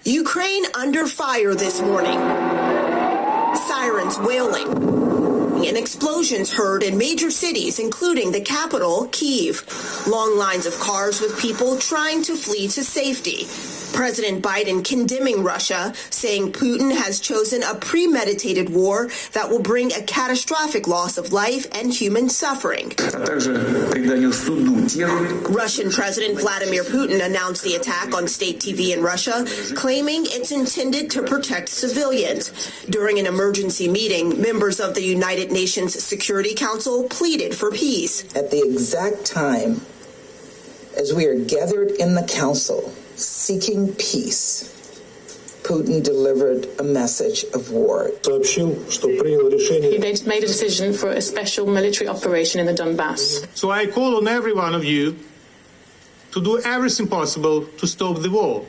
Ukraine under fire this morning. Sirens wailing and explosions heard in major cities, including the capital, Kyiv. Long lines of cars with people trying to flee to safety. President Biden condemning Russia, saying Putin has chosen a premeditated war that will bring a catastrophic loss of life and human suffering. Russian President Vladimir Putin announced the attack on state TV in Russia, claiming it's intended to protect civilians. During an emergency meeting, members of the United Nations Security Council pleaded for peace. At the exact time as we are gathered in the council seeking peace, Putin delivered a message of war. He made a decision for a special military operation in the Donbass. So I call on every one of you to do everything possible to stop the war.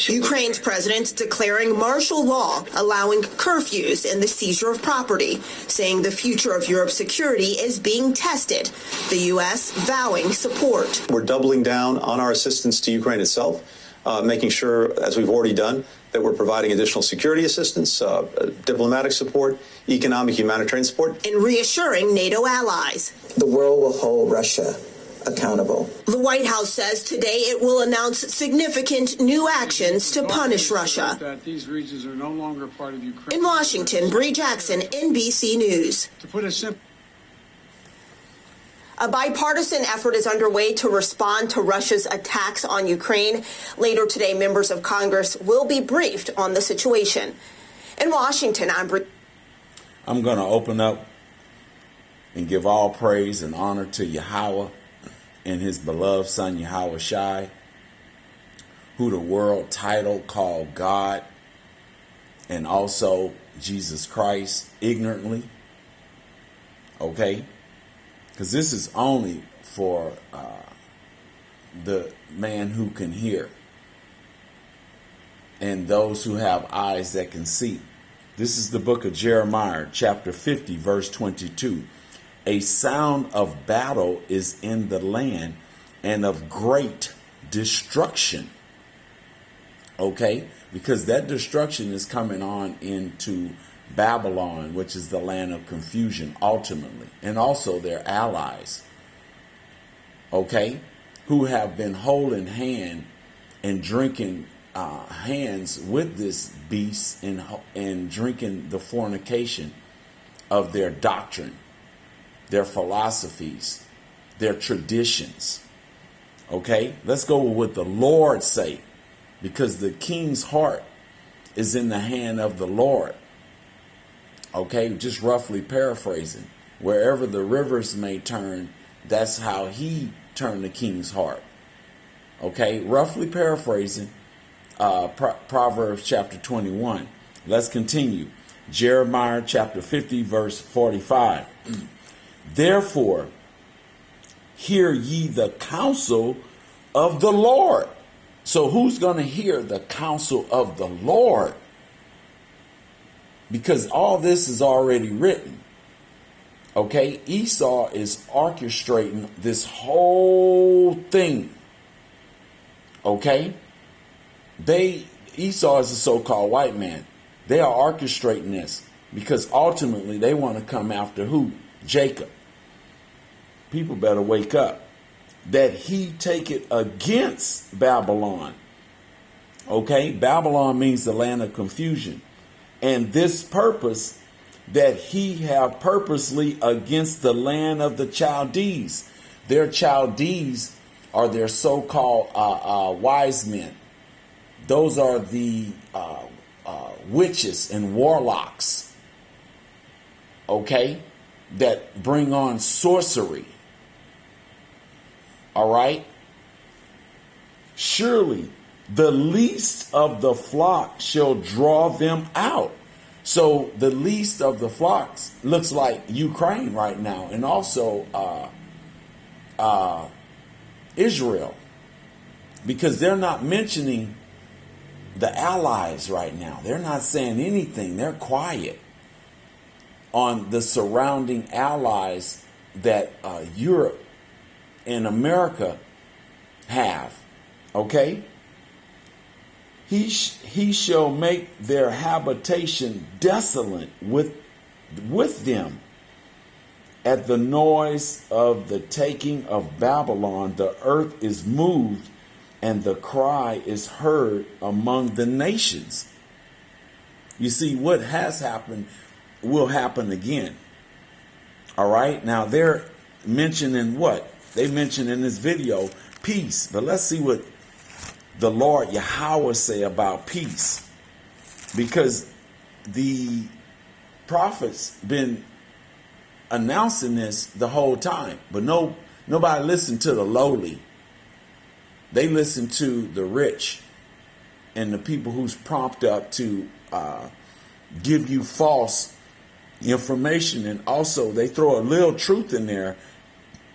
Ukraine's president declaring martial law, allowing curfews and the seizure of property, saying the future of Europe's security is being tested. The U.S. vowing support. We're doubling down on our assistance to Ukraine itself, making sure, as we've already done, that we're providing additional security assistance, diplomatic support, economic, humanitarian support. And reassuring NATO allies. The world will hold Russia accountable. The White House says today it will announce significant new actions to punish Russia. That these regions are no longer part of Ukraine. In Washington, Bree Jackson, NBC News. To put it simply, a bipartisan effort is underway to respond to Russia's attacks on Ukraine. Later today, members of Congress will be briefed on the situation. In Washington, I'm going to open up and give all praise and honor to Yahweh and his beloved son Yahweh Shai, who the world title called God, and also Jesus Christ ignorantly. Okay? Because this is only for the man who can hear and those who have eyes that can see. This is the book of Jeremiah, chapter 50, verse 22. A sound of battle is in the land and of great destruction. Okay? Because that destruction is coming on into Babylon, which is the land of confusion, ultimately. And also their allies. Okay? Who have been holding hand and drinking hands with this beast and drinking the fornication of their doctrine, their philosophies, their traditions. Okay, let's go with what the Lord say, because the king's heart is in the hand of the Lord. Okay, just roughly paraphrasing, wherever the rivers may turn, that's how he turned the king's heart. Okay, roughly paraphrasing Proverbs chapter 21. Let's continue. Jeremiah chapter 50, verse 45. Therefore, hear ye the counsel of the Lord. So who's going to hear the counsel of the Lord? Because all this is already written. Okay, Esau is orchestrating this whole thing. Okay, Esau is a so-called white man. They are orchestrating this because ultimately they want to come after who? Jacob. People better wake up. That he take it against Babylon. Okay, Babylon means the land of confusion. And this purpose that he have purposely against the land of the Chaldees. Their Chaldees are their so-called wise men. Those are the witches and warlocks. Okay, that bring on sorcery. All right. Surely the least of the flock shall draw them out. So the least of the flocks looks like Ukraine right now, and also Israel, because they're not mentioning the allies right now. They're not saying anything. They're quiet on the surrounding allies that Europe and America have. Okay? He shall make their habitation desolate with them. At the noise of the taking of Babylon, the earth is moved, and the cry is heard among the nations. You see, what has happened will happen again. All right. Now they're mentioning what? They mentioned in this video peace. But let's see what the Lord Yahweh say about peace. Because the prophets been announcing this the whole time. But nobody listened to the lowly. They listen to the rich and the people who's propped up to give you false information. And also they throw a little truth in there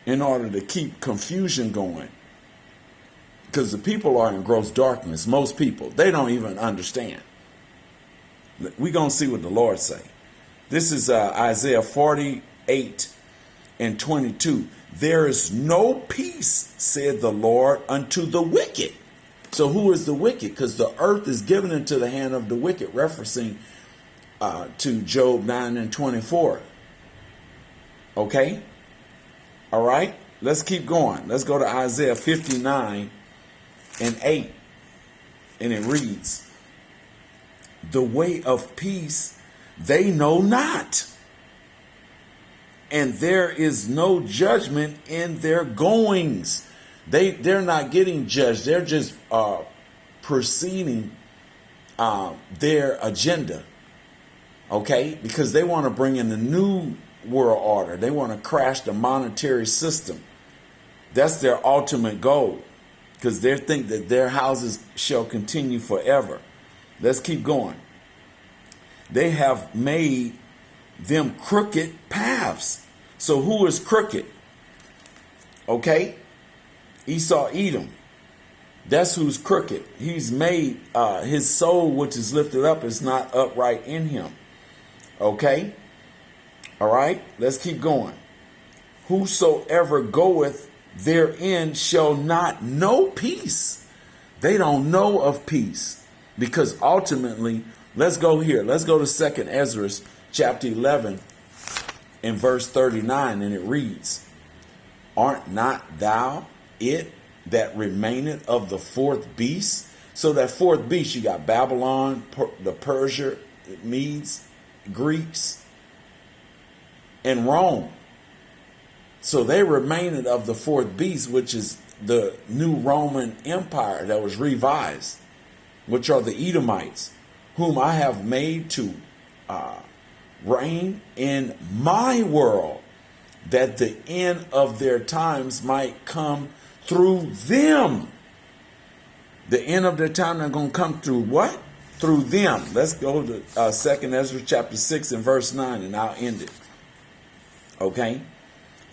in order to keep confusion going. Because the people are in gross darkness. Most people, they don't even understand. We're going to see what the Lord say. This is Isaiah 48:22. There is no peace, said the Lord, unto the wicked. So who is the wicked? Because the earth is given into the hand of the wicked, referencing to Job 9:24. Okay? All right? Let's keep going. Let's go to Isaiah 59:8. And it reads, the way of peace they know not, and there is no judgment in their goings. They're not getting judged. They're just proceeding their agenda. Okay? Because they want to bring in the new world order. They want to crash the monetary system. That's their ultimate goal. Because they think that their houses shall continue forever. Let's keep going. They have made them crooked paths. So who is crooked? Okay? Esau, Edom. That's who's crooked. He's made his soul, which is lifted up, is not upright in him. Okay? All right? Let's keep going. Whosoever goeth therein shall not know peace. They don't know of peace. Because ultimately, let's go here. Let's go to 2nd Ezra chapter 11 and verse 39. And it reads, art not thou it that remaineth of the fourth beast? So that fourth beast, you got Babylon, the Persia, Medes, Greeks, and Rome. So they remained of the fourth beast, which is the new Roman Empire that was revised, which are the Edomites, whom I have made to reign in my world, that the end of their times might come through them. The end of their time, they're going to come through what? Through them. Let's go to 2nd Ezra chapter 6 and verse 9, and I'll end it. Okay?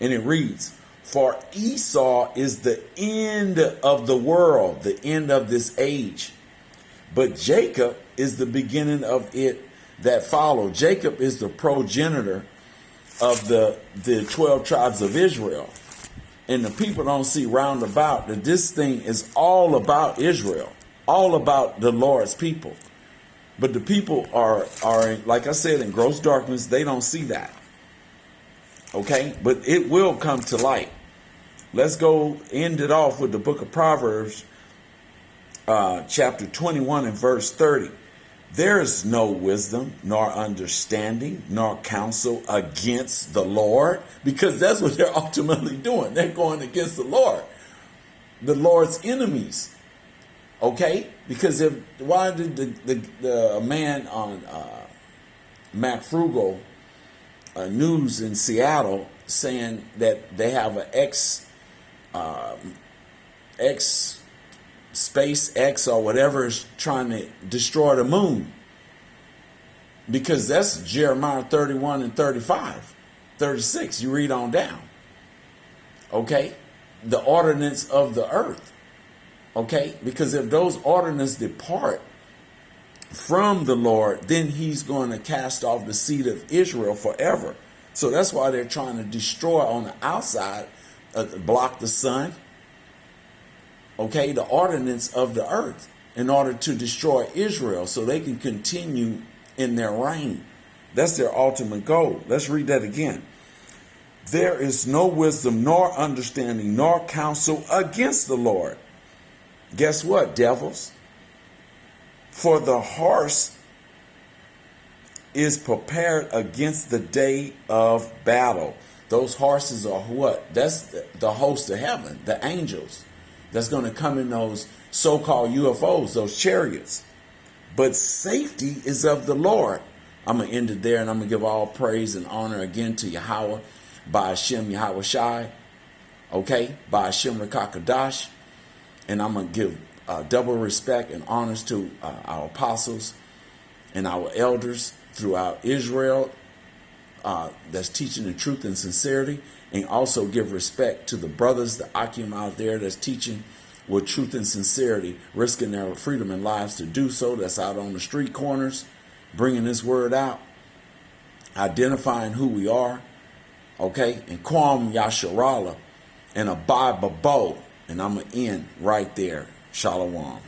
And it reads, for Esau is the end of the world, the end of this age. But Jacob is the beginning of it that follow. Jacob is the progenitor of the 12 tribes of Israel. And the people don't see roundabout that this thing is all about Israel, all about the Lord's people. But the people are, like I said, in gross darkness. They don't see that. Okay? But it will come to light. Let's go end it off with the book of Proverbs, chapter 21 and verse 30. There is no wisdom, nor understanding, nor counsel against the Lord, because that's what they're ultimately doing. They're going against the Lord's enemies. Okay? Because why did the man on Mac Frugal News in Seattle saying that they have an SpaceX or whatever is trying to destroy the moon? Because that's Jeremiah 31 and 35, 36. You read on down. Okay? The ordinance of the earth. Okay? Because if those ordinances depart from the Lord, then he's going to cast off the seed of Israel forever. So that's why they're trying to destroy on the outside, block the sun. Okay, the ordinance of the earth. in order to destroy Israel so they can continue in their reign. That's their ultimate goal. Let's read that again. There is no wisdom, nor understanding, nor counsel against the Lord. Guess what, devils? For the horse is prepared against the day of battle. Those horses are what? That's the host of heaven, the angels. That's going to come in those so-called UFOs, those chariots. But safety is of the Lord. I'm going to end it there, and I'm going to give all praise and honor again to Yahweh, by Hashem Yahweh Shai, okay, by Hashem Rakakadash, and I'm going to give double respect and honors to our apostles and our elders throughout Israel that's teaching the truth and sincerity, and also give respect to the brothers, the Akim out there that's teaching with truth and sincerity, risking their freedom and lives to do so, that's out on the street corners, bringing this word out, identifying who we are, okay, and Kwam Yasharala, and Abide Babo, and I'm going to end right there. Shalom.